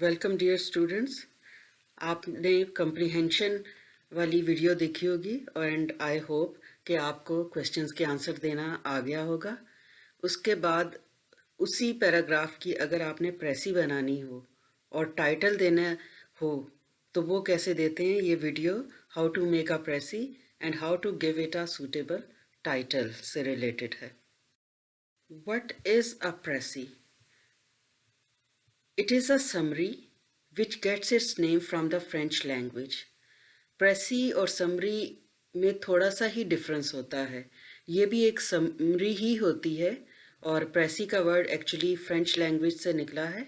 Welcome dear students. आपने comprehension वाली video देखी होगी एंड आई होप कि आपको क्वेश्चंस के आंसर देना आ गया होगा। उसके बाद उसी पैराग्राफ की अगर आपने प्रेसी बनानी हो और टाइटल देना हो तो वो कैसे देते हैं, ये video how to make a precis and how to give it a suitable title से रिलेटेड है। What is a precis? It is a summary which gets its name from the French language. प्रेसी और summary में थोड़ा सा ही difference होता है। ये भी एक समरी ही होती है और प्रेसी का वर्ड एक्चुअली फ्रेंच लैंग्वेज से निकला है।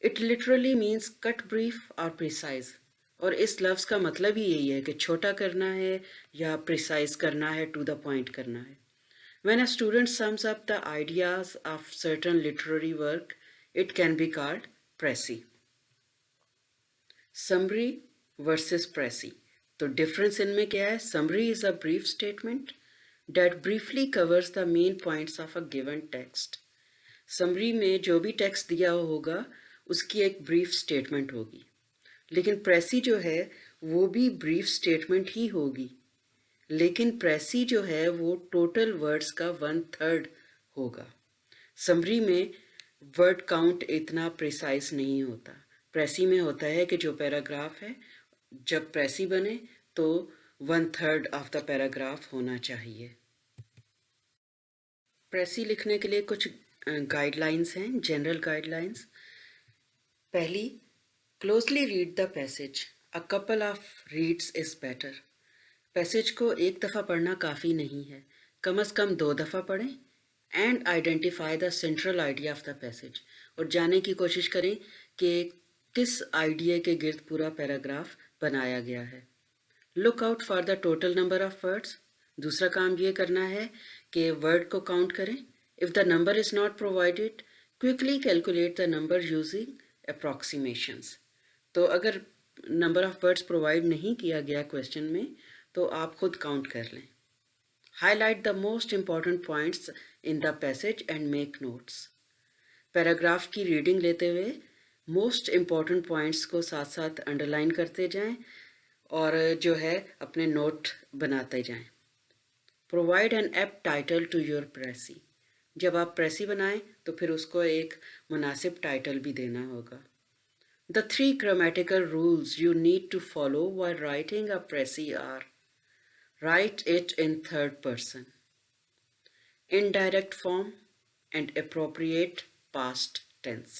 It literally means cut brief और प्रिसाइज, और इस लफ्ज़ का मतलब ही यही है कि छोटा करना है या प्रिसाइज करना है, टू द पॉइंट करना है। When a student sums up the ideas of certain literary work, it can be called precis. Summary versus precis, तो डिफरेंस इनमें क्या है? Summary is a brief statement that briefly covers the main points of a given text. Summary में जो भी text दिया होगा उसकी एक ब्रीफ स्टेटमेंट होगी, लेकिन प्रेसी जो है वो भी ब्रीफ स्टेटमेंट ही होगी, लेकिन प्रेसी जो है वो टोटल वर्ड्स का 1/3 होगा। समरी में वर्ड काउंट इतना प्रिसाइज नहीं होता। प्रेसी में होता है कि जो पैराग्राफ है, जब प्रेसी बने तो 1/3 ऑफ द पैराग्राफ होना चाहिए। प्रेसी लिखने के लिए कुछ गाइडलाइंस हैं, जनरल गाइडलाइंस। पहली, closely read the passage, a couple of reads is better. Passage को एक दफ़ा पढ़ना काफ़ी नहीं है, कम से कम 2 दफ़ा पढ़ें। And identify the central idea of the passage, और जानने की कोशिश करें कि किस आइडिया के गिर्द पूरा पैराग्राफ बनाया गया है। Look out for the total number of words. दूसरा काम ये करना है कि वर्ड को काउंट करें। If the number is not provided, quickly calculate the number using approximations. तो अगर नंबर ऑफ वर्ड्स प्रोवाइड नहीं किया गया क्वेश्चन में तो आप खुद काउंट कर लें। Highlight the most important points in the passage and make notes. Paragraph की रीडिंग लेते हुए मोस्ट इम्पॉर्टेंट पॉइंट्स को साथ साथ अंडरलाइन करते जाएं और जो है अपने नोट बनाते जाएं। Provide an apt title to your precis. जब आप प्रेसी बनाएं तो फिर उसको एक मुनासिब टाइटल भी देना होगा। The 3 grammatical rules you need to follow while writing a précis are: write it in third person, indirect form and appropriate past tense।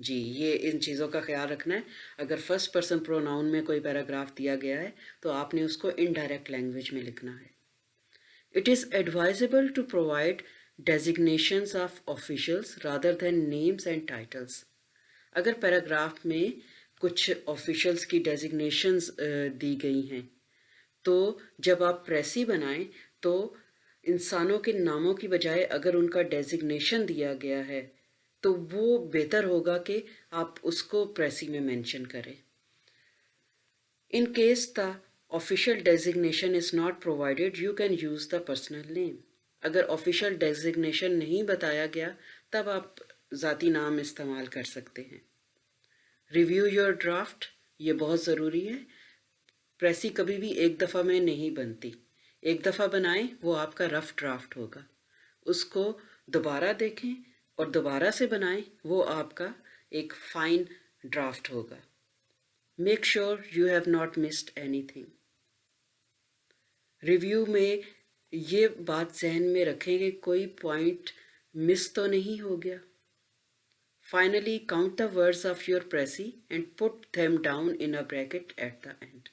जी, ये इन चीज़ों का ख्याल रखना है। अगर फर्स्ट पर्सन प्रोनाउन में कोई पैराग्राफ दिया गया है तो आपने उसको इनडायरेक्ट लैंग्वेज में लिखना है। It is advisable to provide designations of officials rather than names and titles. अगर पैराग्राफ में कुछ ऑफिशियल्स की डेजिग्नेशंस दी गई हैं तो जब आप प्रेसी बनाएं तो इंसानों के नामों की बजाय अगर उनका डेजिग्नेशन दिया गया है तो वो बेहतर होगा कि आप उसको प्रेसी में मेंशन करें। In case the official designation is not provided, you can use the personal name. अगर ऑफिशियल डेजिग्नेशन नहीं बताया गया तब आप ज़ाती नाम इस्तेमाल कर सकते हैं। रिव्यू योर ड्राफ्ट, ये बहुत ज़रूरी है। प्रेसी कभी भी एक दफ़ा में नहीं बनती। एक दफ़ा बनाएं वो आपका रफ ड्राफ्ट होगा, उसको दोबारा देखें और दोबारा से बनाएं वो आपका एक फाइन ड्राफ्ट होगा। Make sure you have not missed anything. Review में ये बात जहन में रखें कि कोई पॉइंट मिस तो नहीं हो गया। Finally count the words of your precis and put them down in a bracket at the end.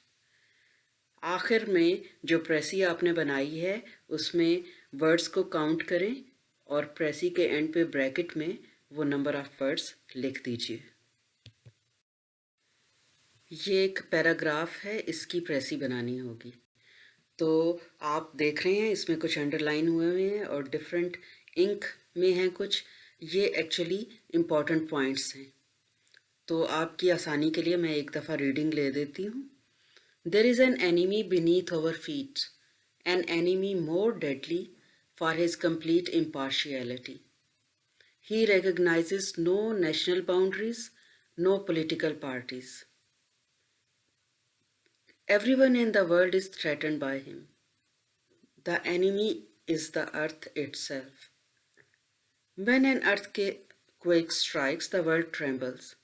आखिर में जो प्रेसी आपने बनाई है उसमें वर्ड्स को काउंट करें और प्रेसी के एंड पे ब्रैकेट में वो नंबर ऑफ वर्ड्स लिख दीजिए। ये एक पैराग्राफ है, इसकी प्रेसी बनानी होगी। तो आप देख रहे हैं इसमें कुछ अंडरलाइन हुए हैं और डिफरेंट इंक में हैं कुछ। ये एक्चुअली इम्पॉर्टेंट पॉइंट्स हैं, तो आपकी आसानी के लिए मैं एक दफ़ा रीडिंग ले देती हूँ। There is an enemy beneath our feet, an enemy more deadly for his complete impartiality. He recognizes no national boundaries, no political parties. Everyone in the world is threatened by him. The enemy is the earth itself. When an earthquake strikes, the world trembles.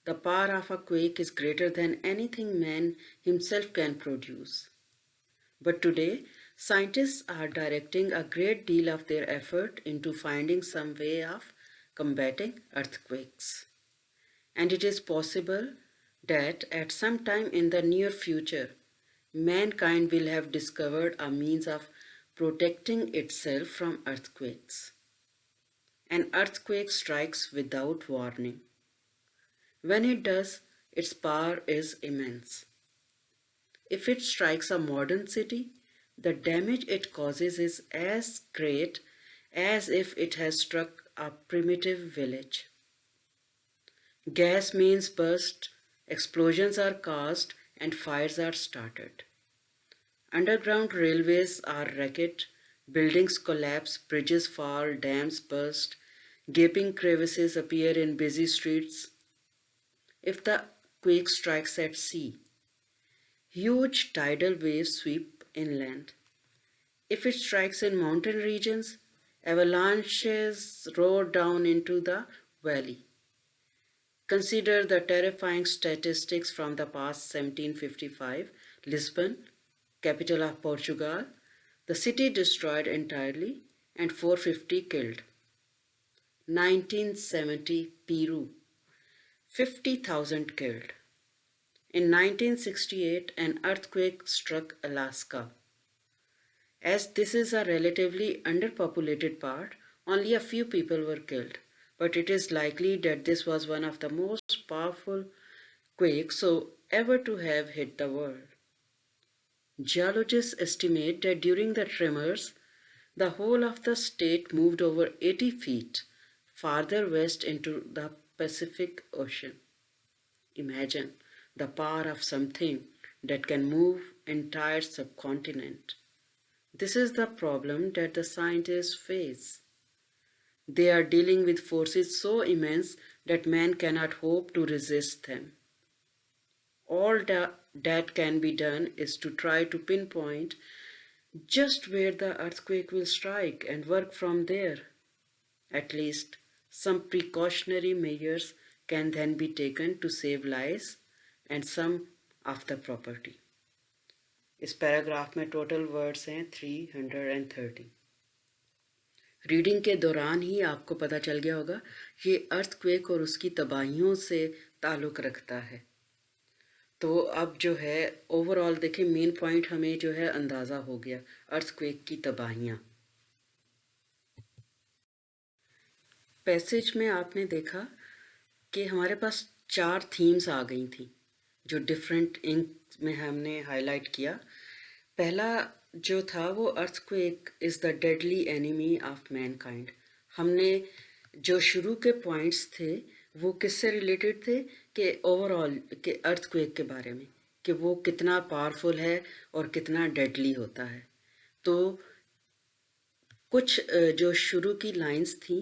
The power of a quake is greater than anything man himself can produce. But today, scientists are directing a great deal of their effort into finding some way of combating earthquakes. And it is possible that at some time in the near future, mankind will have discovered a means of protecting itself from earthquakes. An earthquake strikes without warning. When it does, its power is immense. If it strikes a modern city, the damage it causes is as great as if it has struck a primitive village. Gas mains burst, explosions are caused, and fires are started. Underground railways are wrecked, buildings collapse, bridges fall, dams burst, gaping crevices appear in busy streets. If the quake strikes at sea, huge tidal waves sweep inland. If it strikes in mountain regions, avalanches roar down into the valley. Consider the terrifying statistics from the past 1755. Lisbon, capital of Portugal, the city destroyed entirely and 450 killed. 1970, Peru, 50,000 killed. In 1968, an earthquake struck Alaska. As this is a relatively underpopulated part, only a few people were killed, but it is likely that this was one of the most powerful quakes so ever to have hit the world. Geologists estimate that during the tremors, the whole of the state moved over 80 feet farther west into the Pacific Ocean. Imagine the power of something that can move entire subcontinent. This is the problem that the scientists face. They are dealing with forces so immense that man cannot hope to resist them. All that can be done is to try to pinpoint just where the earthquake will strike and work from there. At least some precautionary measures can then be taken to save lives and some of the property. इस paragraph में total words हैं 330. Reading के दौरान ही आपको पता चल गया होगा ये अर्थक्वेक और उसकी तबाहियों से ताल्लुक़ रखता है. तो अब जो है ओवरऑल देखें मेन पॉइंट हमें जो है अंदाज़ा हो गया अर्थक्वेक की तबाहियाँ. पैसेज में आपने देखा कि हमारे पास 4 थीम्स आ गई थी जो डिफरेंट इंक में हमने हाईलाइट किया. पहला जो था वो earthquake is the deadly enemy of Mankind. हमने जो शुरू के पॉइंट्स थे वो किससे रिलेटेड थे कि ओवरऑल के अर्थक्वेक के बारे में कि वो कितना पावरफुल है और कितना डेडली होता है. तो कुछ जो शुरू की लाइंस थी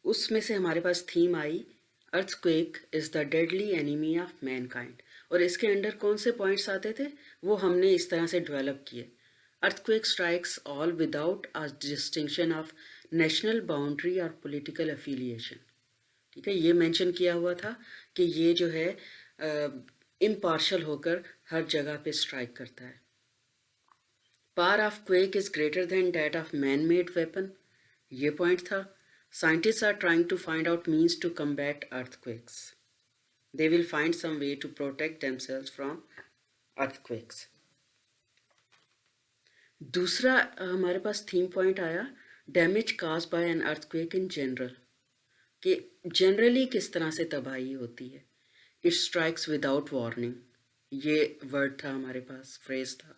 उसमें से हमारे पास थीम आई earthquake is the deadly enemy of mankind. और इसके अंडर कौन से पॉइंट्स आते थे वो हमने इस तरह से डेवलप किए. Earthquake strikes all without a distinction of national boundary और पॉलिटिकल एफिलिएशन. ठीक है, ये मेंशन किया हुआ था कि ये जो है इम्पार्शल होकर हर जगह पे स्ट्राइक करता है. Power of quake is greater than that of man made weapon, ये पॉइंट था. Scientists are trying to find out means to combat earthquakes. They will find some way to protect themselves from earthquakes. दूसरा हमारे पास theme point आया damage caused by an earthquake in general, कि generally किस तरह से तबाही होती है. इट स्ट्राइक्स विदाउट वार्निंग, ये वर्ड था हमारे पास, फ्रेज था.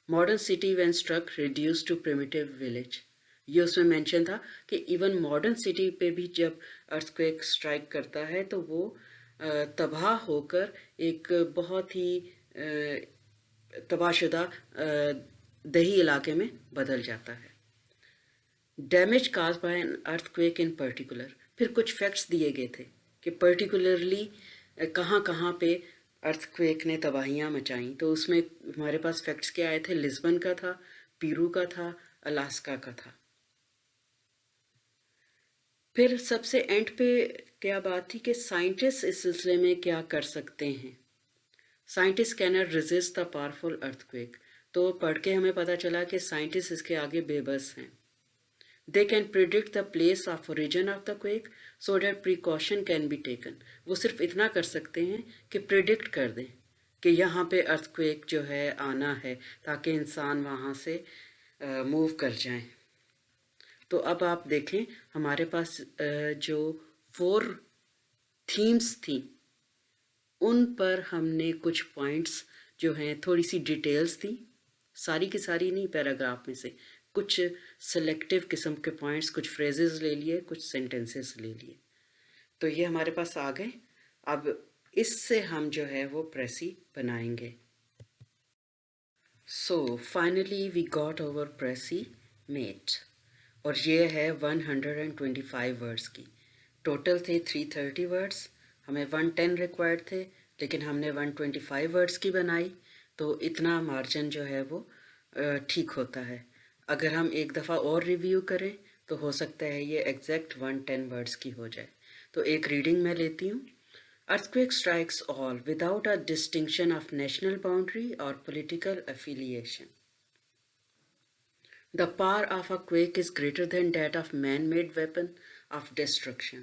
Modern city when struck reduced to primitive village, ये उसमें मेंशन था कि इवन मॉडर्न सिटी पे भी जब अर्थक्वेक स्ट्राइक करता है तो वो तबाह होकर एक बहुत ही तबाहशुदा दही इलाके में बदल जाता है. Damage caused by an earthquake in particular, फिर कुछ फैक्ट्स दिए गए थे कि पर्टिकुलरली कहाँ कहाँ पे अर्थक्वेक ने तबाहियाँ मचाईं। तो उसमें हमारे पास फैक्ट्स क्या आए थे, लिस्बन का था, पीरू का था, अलास्का का था। फिर सबसे एंड पे क्या बात थी कि साइंटिस्ट इस सिलसिले में क्या कर सकते हैं। Scientist can not resist the powerful earthquake. तो पढ़ के हमें पता चला कि साइंटिस्ट इसके आगे बेबस हैं। They can predict the place of origin of the quake so that precaution can be taken. वो सिर्फ इतना कर सकते हैं कि प्रिडिक्ट कर दें कि यहाँ पे अर्थक्वेक जो है आना है, ताकि इंसान वहाँ से मूव कर जाएं। तो अब आप देखें हमारे पास जो 4 थीम्स थी, उन पर हमने कुछ पॉइंट्स जो हैं, थोड़ी सी डिटेल्स थी, सारी की सारी नहीं, पैराग्राफ में से कुछ सेलेक्टिव किस्म के पॉइंट्स, कुछ फ्रेजेस ले लिए, कुछ सेंटेंसेस ले लिए। तो ये हमारे पास आ गए। अब इससे हम जो है वो प्रेसी बनाएंगे। So finally we got our precis made, और ये है 125 वर्ड्स की। टोटल थे 330 वर्ड्स, हमें 110 रिक्वायर्ड थे, लेकिन हमने 125 वर्ड्स की बनाई। तो इतना मार्जिन जो है वो ठीक होता है। अगर हम एक दफ़ा और रिव्यू करें तो हो सकता है ये एग्जैक्ट 110 वर्ड्स की हो जाए। तो एक रीडिंग मैं लेती हूँ। Earthquake strikes all without a distinction of national boundary or political affiliation. The power of a quake is greater than that of man-made weapon of destruction.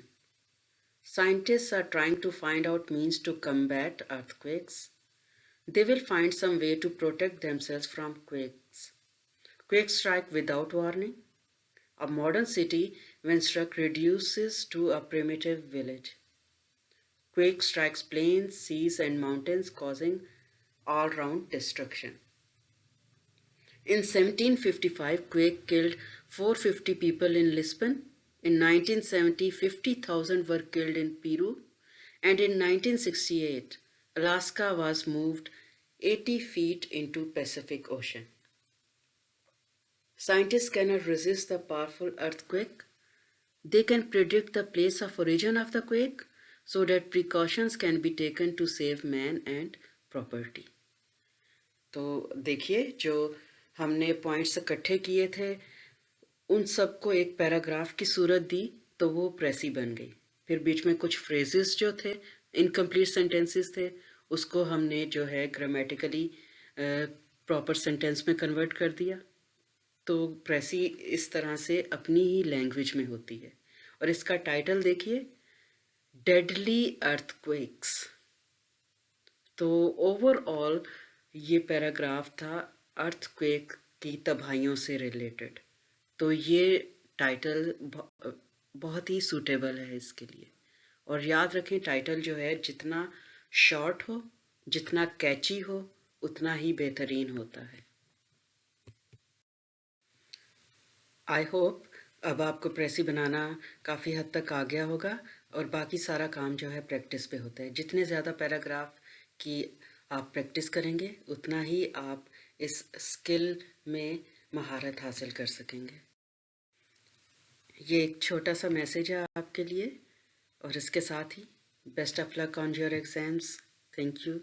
Scientists are trying to find out means to combat earthquakes. They will find some way to protect themselves from quakes. Quakes strike without warning. A modern city, when struck, reduces to a primitive village. Quake strikes plains, seas, and mountains, causing all-round destruction. In 1755, quake killed 450 people in Lisbon. In 1970, 50,000 were killed in Peru. And in 1968, Alaska was moved 80 feet into Pacific Ocean. Scientists cannot resist the powerful earthquake. They can predict the place of origin of the quake so that precautions can be taken to save man and property. तो देखिए, जो हमने points इकट्ठे किए थे, उन सबको एक पैराग्राफ की सूरत दी तो वो प्रेसी बन गई। फिर बीच में कुछ फ्रेजेस जो थे, इनकम्प्लीट सेंटेंसेस थे, उसको हमने जो है ग्रामेटिकली प्रॉपर सेंटेंस में कन्वर्ट कर दिया। तो प्रेसी इस तरह से अपनी ही लैंग्वेज में होती है। और इसका टाइटल देखिए, डेडली अर्थक्वेक्स। तो ओवरऑल ये पैराग्राफ था अर्थक्वेक की तबाहियों से रिलेटेड। तो ये टाइटल बहुत ही सूटेबल है इसके लिए। और याद रखें, टाइटल जो है जितना शॉर्ट हो, जितना कैची हो, उतना ही बेहतरीन होता है। आई होप अब आपको प्रेसी बनाना काफ़ी हद तक आ गया होगा, और बाकी सारा काम जो है प्रैक्टिस पे होता है। जितने ज़्यादा पैराग्राफ की आप प्रैक्टिस करेंगे, उतना ही आप इस स्किल में महारत हासिल कर सकेंगे। ये एक छोटा सा मैसेज है आपके लिए, और इसके साथ ही best of luck on your exams. Thank you.